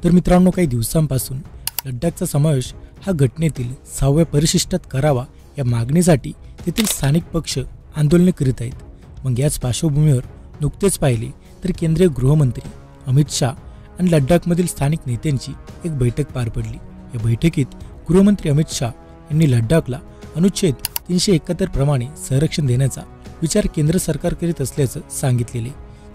तर मित्रांनो, काही दिवसांपासून लडाखचा समावेश हा घटनेतील 6व्या परिशिष्टात करावा या मागणीसाठी तेथील स्थानिक पक्ष आंदोलने करीत आहेत। मग याच पार्श्वभूमीवर नुकतेच पाहिले तर केंद्रीय गृहमंत्री अमित शाह आणि लडाखमधील स्थानिक नेत्यांची एक बैठक पार पडली। या बैठकीत गृहमंत्री अमित शाह यांनी लडाखला अनुच्छेद 371 प्रमाणे संरक्षण देण्याचा विचार केंद्र सरकार करीत असल्याचं सांगितलेले।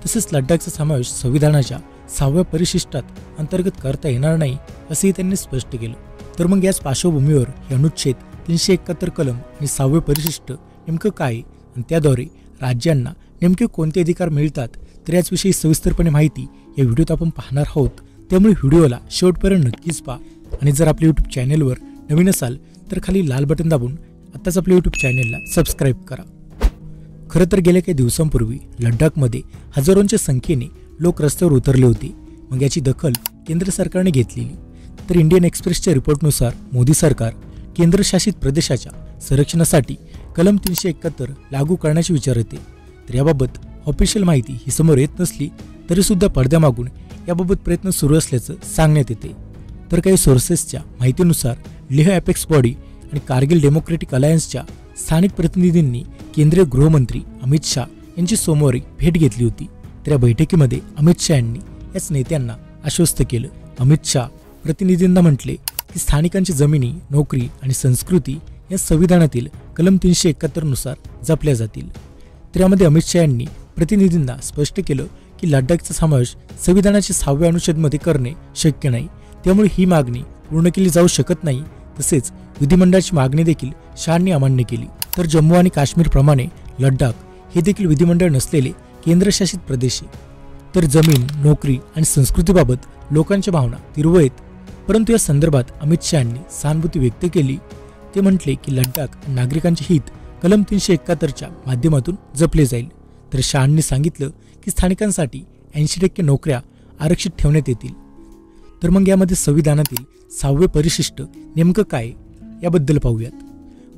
तसेच लडाखचा समावेश संविधानाच्या 6व्या परिशिष्टात अंतर्गत करता येणार नाही असेही त्यांनी स्पष्ट केलं। तर मग याच पार्श्वभूमीवर हे अनुच्छेद 371 कलम आणि 6वे परिशिष्ट नेमकं काय आणि त्याद्वारे राज्यांना नेमके कोणते अधिकार मिळतात, तर याचविषयी सविस्तरपणे माहिती या व्हिडिओत आपण पाहणार आहोत। त्यामुळे व्हिडिओला शेवटपर्यंत नक्कीच पहा आणि जर आपल्या YouTube चॅनलवर नवीन असाल तर खाली लाल बटन दाबून आताच आपल्या YouTube चॅनलला सबस्क्राईब करा। खरं तर गेल्या काही दिवसांपूर्वी लडाखमध्ये हजारोंच्या संख्येने लोक रस्त्यावर उतरले होते। मग याची दखल केंद्र सरकारने घेतलेली। तर इंडियन एक्सप्रेसच्या रिपोर्टनुसार मोदी सरकार केंद्रशासित प्रदेशाच्या संरक्षणासाठी कलम 371 लागू करण्याचे विचार येते। तर याबाबत ऑफिशियल माहिती ही समोर येत नसली तरी सुद्धा पडद्यामागून याबाबत प्रयत्न सुरू असल्याचं सांगण्यात येते। तर काही सोर्सेसच्या माहितीनुसार लेह अपेक्स बॉडी आणि कारगिल डेमोक्रेटिक अलायन्सच्या स्थानिक प्रतिनिधींनी केंद्रीय गृहमंत्री अमित शाह यांची सोमवारी भेट घेतली होती। तर या बैठकीमध्ये अमित शाह यांनी याच नेत्यांना आश्वस्त केलं। अमित शाह प्रतिनिधींना म्हटले की स्थानिकांची जमिनी, नोकरी आणि संस्कृती या संविधानातील कलम 371 नुसार जपल्या जातील। तर यामध्ये अमित शाह यांनी प्रतिनिधींना स्पष्ट केलं की लडाखचा समावेश संविधानाच्या 6व्या अनुच्छेदमध्ये करणे शक्य नाही, त्यामुळे ही मागणी पूर्ण केली जाऊ शकत नाही। तसेच विधिमंडळाची मागणी देखील शाहनी अमान्य केली। तर जम्मू आणि काश्मीर प्रमाणे लडाख हे देखील विधिमंडळ नसलेले केंद्रशासित प्रदेश आहे। तर जमीन, नोकरी आणि संस्कृतीबाबत लोकांच्या भावना तीव्र आहेत, परंतु या संदर्भात अमित शाह यांनी सहानुभूती व्यक्त केली। ते म्हटले की लडाख नागरिकांचे हित कलम 371च्या माध्यमातून जपले जाईल। तर शाहांनी सांगितलं की स्थानिकांसाठी 80% नोकऱ्या आरक्षित ठेवण्यात येतील। तर मग यामध्ये संविधानातील 6वे परिशिष्ट नेमकं काय याबद्दल पाहूयात।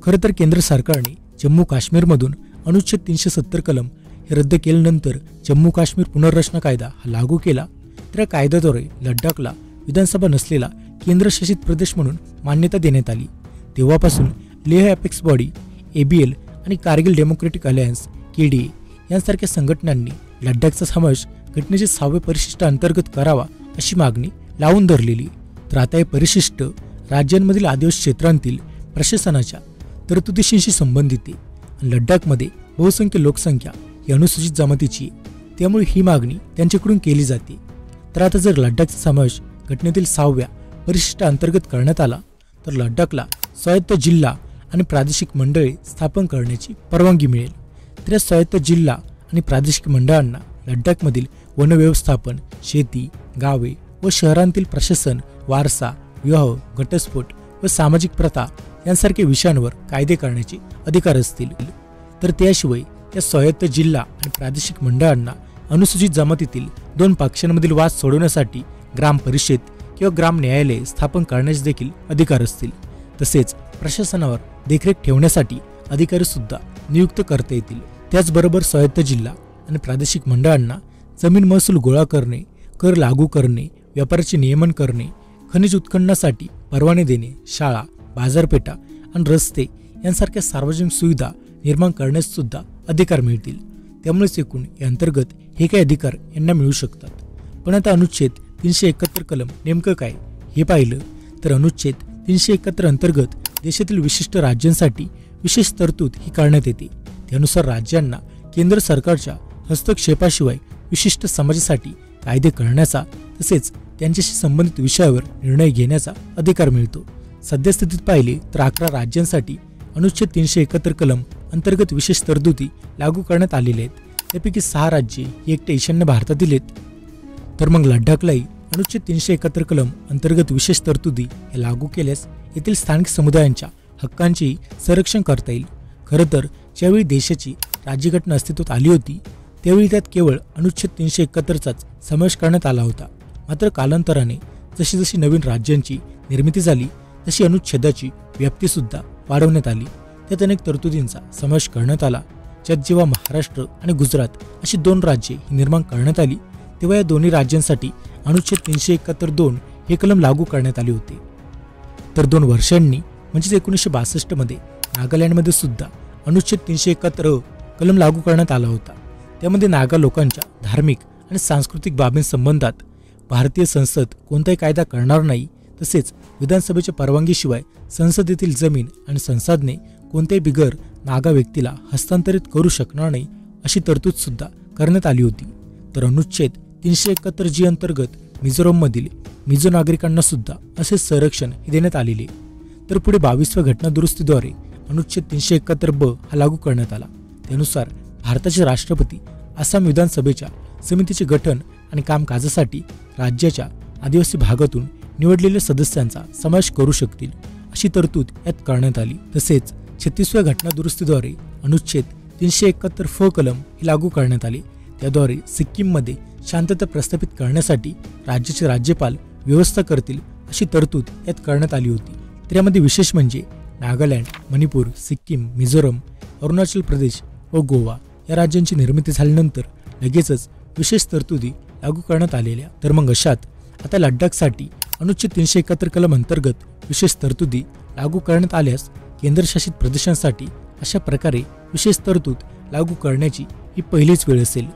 खरं तर केंद्र सरकारने जम्मू काश्मीरमधून अनुच्छेद 370 कलम हे रद्द केल्यानंतर जम्मू काश्मीर पुनर्रचना कायदा हा लागू केला। तर या कायद्याद्वारे लडाखला विधानसभा नसलेला केंद्रशासित प्रदेश म्हणून मान्यता देण्यात आली। तेव्हापासून लेह अपेक्स बॉडी ABL आणि कारगिल डेमोक्रेटिक अलायन्स KDA यांसारख्या संघटनांनी लडाखचा समावेश घटनेचे 6वे परिशिष्ट अंतर्गत करावा अशी मागणी लावून धरलेली। तर आता हे परिशिष्ट राज्यांमधील आदिवासी क्षेत्रांतील प्रशासनाच्या तरतुदीशी संबंधित आहे आणि लडाखमध्ये बहुसंख्य लोकसंख्या ही अनुसूचित जमातीची आहे, त्यामुळे ही मागणी त्यांच्याकडून केली जाते। तर आता जर लडाखचा समावेश घटनेतील 6व्या परिशिष्ट अंतर्गत करण्यात आला तर लडाखला स्वायत्त जिल्हा आणि प्रादेशिक मंडळे स्थापन करण्याची परवानगी मिळेल। तर या स्वायत्त जिल्हा आणि प्रादेशिक मंडळांना लडाखमधील वन व्यवस्थापन, शेती, गावे व शहरांतील प्रशासन, वारसा, विवाह, घटस्फोट व सामाजिक प्रथा यांसारख्या विषयांवर कायदे करण्याचे अधिकार असतील। तर त्याशिवाय या स्वायत्त जिल्हा आणि प्रादेशिक मंडळांना अनुसूचित जमातीतील 2 पक्षांमधील वाद सोडवण्यासाठी ग्राम परिषद किंवा ग्राम न्यायालय स्थापन करण्याचे देखील अधिकार असतील। तसेच प्रशासनावर देखरेख ठेवण्यासाठी अधिकारी सुद्धा नियुक्त करता येतील। त्याचबरोबर स्वायत्त जिल्हा आणि प्रादेशिक मंडळांना जमीन महसूल गोळा करणे, कर लागू करणे, व्यापाराचे नियमन करणे, खनिज उत्खननासाठी परवाने देणे, शाळा, बाजारपेठा आणि रस्ते यांसारख्या सार्वजनिक सुविधा निर्माण करण्यास सुद्धा अधिकार मिळतील। त्यामुळेच एकूण या अंतर्गत हे काही अधिकार यांना मिळू शकतात। पण आता अनुच्छेद 371 कलम नेमकं काय हे पाहिलं तर अनुच्छेद 371 अंतर्गत देशातील विशिष्ट राज्यांसाठी विशेष तरतूद ही करण्यात येते। त्यानुसार राज्यांना केंद्र सरकारच्या हस्तक्षेपाशिवाय विशिष्ट समाजासाठी कायदे करण्याचा तसेच त्यांच्याशी संबंधित विषयावर निर्णय घेण्याचा अधिकार मिळतो। सद्यस्थितीत पाहिले तर 11 राज्यांसाठी अनुच्छेद 371 कलम अंतर्गत विशेष तरतुदी लागू करण्यात आलेल्या आहेत। त्यापैकी 6 राज्ये ही एकट्या ईशान्य भारतातील आहेत। तर मग लडाखलाही अनुच्छेद 371 कलम अंतर्गत विशेष तरतुदी हे लागू केल्यास येथील स्थानिक समुदायांच्या हक्कांचेही संरक्षण करता येईल। खरं तर ज्यावेळी देशाची राज्यघटना अस्तित्वात आली होती त्यावेळी त्यात केवळ अनुच्छेद 371चाच समावेश करण्यात आला होता। मात्र कालांतराने जशी जशी नवीन राज्यांची निर्मिती झाली तशी अनुच्छेदाची व्याप्तीसुद्धा वाढवण्यात आली। त्यात अनेक तरतुदींचा समावेश करण्यात आला। ज्यात जेव्हा महाराष्ट्र आणि गुजरात अशी 2 राज्ये ही निर्माण करण्यात आली तेव्हा या दोन्ही राज्यांसाठी अनुच्छेद 371(2) हे कलम लागू करण्यात आले होते. तर 2 वर्षांनी म्हणजेच 1962 मध्ये नागालँडमध्ये सुद्धा अनुच्छेद 371 कलम लागू करण्यात आला होता. त्यामध्ये नागा लोकांच्या धार्मिक आणि सांस्कृतिक बाबींसंबंधात भारतीय संसद कोणताही कायदा करणार नाही, तसेच विधानसभेच्या परवानगीशिवाय संसदेतील जमीन आणि संसाधने कोणत्याही बिगर नागा व्यक्तीला हस्तांतरित करू शकणार नाही अशी तरतूद सुद्धा करण्यात आली होती. तर अनुच्छेद 371 जी अंतर्गत मिझोरममधील मिझो नागरिकांना सुद्धा असे संरक्षण देण्यात आलेले. तर पुढे 22व्या घटना दुरुस्तीद्वारे अनुच्छेद 371 हा लागू करण्यात आला. त्यानुसार भारताचे राष्ट्रपती आसाम विधानसभेच्या समितीचे गठन आणि कामकाजासाठी राज्याच्या आदिवासी भागातून निवडलेल्या सदस्यांचा समावेश करू शकतील अशी तरतूद यात करण्यात आली. तसेच 36व्या घटना दुरुस्तीद्वारे अनुच्छेद 371 फ कलम हे लागू करण्यात आले. त्याद्वारे सिक्कीममध्ये शांतता प्रस्थापित करण्यासाठी राज्याचे राज्यपाल व्यवस्था करतील अशी तरतूद यात करण्यात आली होती. तर यामध्ये विशेष म्हणजे नागालँड, मणिपूर, सिक्कीम, मिझोरम, अरुणाचल प्रदेश व गोवा या राज्यांची निर्मिती झाल्यानंतर लगेचच विशेष तरतुदी लागू करण्यात आलेल्या. तर मग अशात आता लडाखसाठी अनुच्छेद 371 कलम अंतर्गत विशेष तरतुदी लागू करण्यात आल्यास केंद्रशासित प्रदेशांसाठी अशा प्रकारे विशेष तरतूद लागू करण्याची ही पहिलीच वेळ असेल.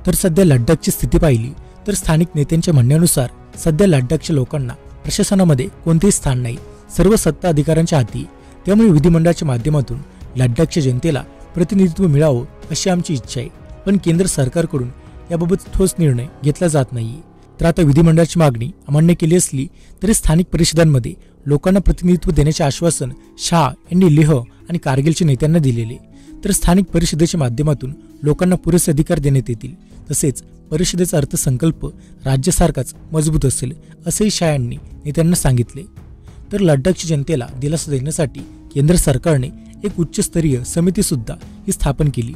तर सध्या लडाखची स्थिती पाहिली तर स्थानिक नेत्यांच्या म्हणण्यानुसार सध्या लडाखच्या लोकांना प्रशासनामध्ये कोणतेही स्थान नाही, सर्व सत्ता अधिकाऱ्यांच्या हाती. त्यामुळे विधिमंडळाच्या माध्यमातून लडाखच्या जनतेला प्रतिनिधित्व मिळावं अशी आमची इच्छा आहे, पण केंद्र सरकारकडून याबाबत ठोस निर्णय घेतला जात नाहीये. तर आता विधिमंडळाची मागणी अमान्य केली असली तरी स्थानिक परिषदांमध्ये लोकांना प्रतिनिधित्व देण्याचे आश्वासन शाह यांनी लेह आणि कारगिलच्या नेत्यांना दिलेले. तर स्थानिक परिषदेच्या माध्यमातून लोकांना पुरेसे अधिकार देण्यात येतील. तसेच परिषदेचा अर्थसंकल्प राज्यासारखाच मजबूत असेल असेही शाह यांनी नेत्यांना सांगितले. तर लडाखच्या जनतेला दिलासा देण्यासाठी केंद्र सरकारने एक उच्चस्तरीय समिती सुद्धा ही स्थापन केली.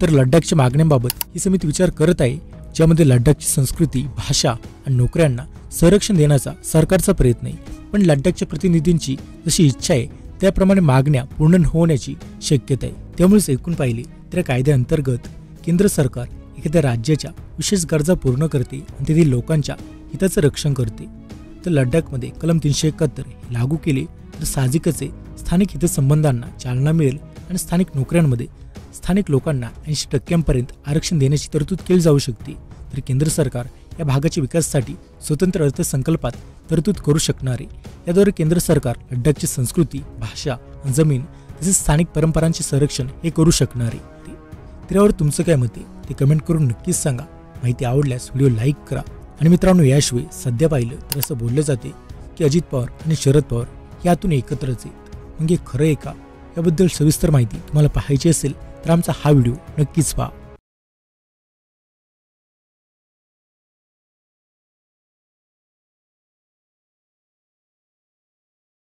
तर लडाखच्या मागण्यांबाबत ही समिती विचार करत आहे, ज्यामध्ये लडाखची संस्कृती, भाषा आणि नोकऱ्यांना संरक्षण देण्याचा सरकारचा प्रयत्न आहे. पण लडाखच्या प्रतिनिधींची जशी इच्छा आहे त्याप्रमाणे मागण्या पूर्ण होण्याची शक्यता आहे. त्यामुळेच एकूण पाहिले तर कायद्याअंतर्गत केंद्र सरकार एखाद्या राज्याच्या विशेष गरजा पूर्ण करते आणि तेथील लोकांच्या हिताचं रक्षण करते. तर लडाखमध्ये कलम 371 लागू केले तर साहजिकच आहे स्थानिक हितसंबंधांना चालना मिळेल आणि स्थानिक नोकऱ्यांमध्ये स्थानिक लोकांना 80% आरक्षण देण्याची तरतूद केली जाऊ शकते. तर केंद्र सरकार या भागाच्या विकासासाठी स्वतंत्र अर्थसंकल्पात तरतूद करू शकणार आहे. याद्वारे केंद्र सरकार लडाखची संस्कृती, भाषा, जमीन तसेच स्थानिक परंपरांचे संरक्षण हे करू शकणार आहे. तर यावर तुमचं काय मत आहे ते कमेंट करून नक्कीच सांगा. माहिती आवडल्यास व्हिडिओ लाईक करा. आणि मित्रांनो, याशिवाय सध्या पाहिलं तर असं बोललं जाते की अजित पवार आणि शरद पवार यातून एकत्रच आहेत. मग हे खरं आहे का? याबद्दल सविस्तर माहिती तुम्हाला पाहायची असेल तर आमचा हा व्हिडिओ नक्कीच पहा.